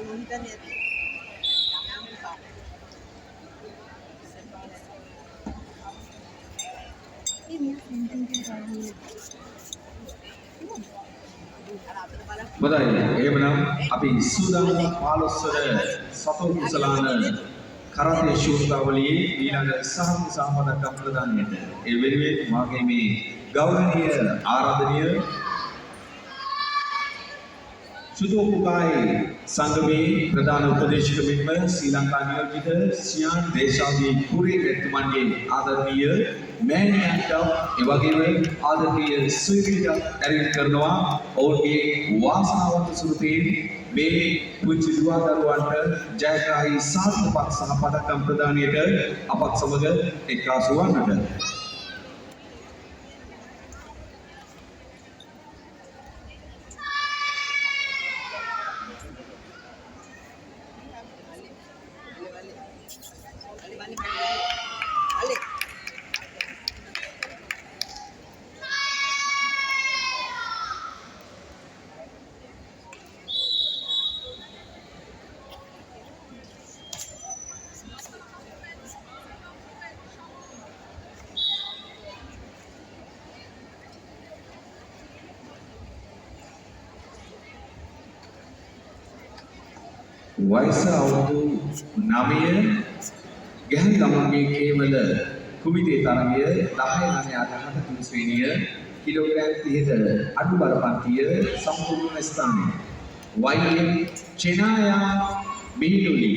හොඳයි එහෙමනම් අපි සූදානම් 15 වන සතෝ කුසලාන කරතේ ශූරතාවලියේ ඊළඟ සහන් සාපදක් ප්‍රදානයට ඒ වෙනුවෙන් මාගේ මේ ගෞරවනීය ආරාධනීය සුදෝකුකායි සංගමේ ප්‍රධාන උපදේශක මෙන්ම ශ්‍රී ලංකා නියෝජිත සියාන් දේශාදී කුරේ රැතුමන්ගේ ආදරණීය මෑණියන්ට එවැගේම ආදරණීය සුවිවිධ ඇරයුම් කරනවා ඔවුන්ගේ වාසනාවන්ත සුරුතේ මේ පුංචි දුවා දරුවන්ට ජයග්‍රාහී සාර්ථක සහ පදක්කම් ප්‍රදානයට අපත් සමග එක්කාසු වන්නට වයස අවුරුදු 9 ගැහන් ළමුන්ගේ කේවල කුමිතේ තරගය 10-9 තුන් ශ්‍රේණිය කිලෝග්‍රෑම් 30ට අඩු බරපන්තිය සම්පූර්ණ ස්ථානයේ වයිඑම් චෙනායා මිහිලුලි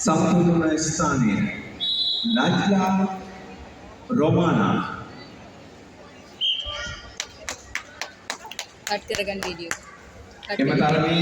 संपूर्ण स्थानीय नाजला रोमाना कट करगन वीडियो एमतारमी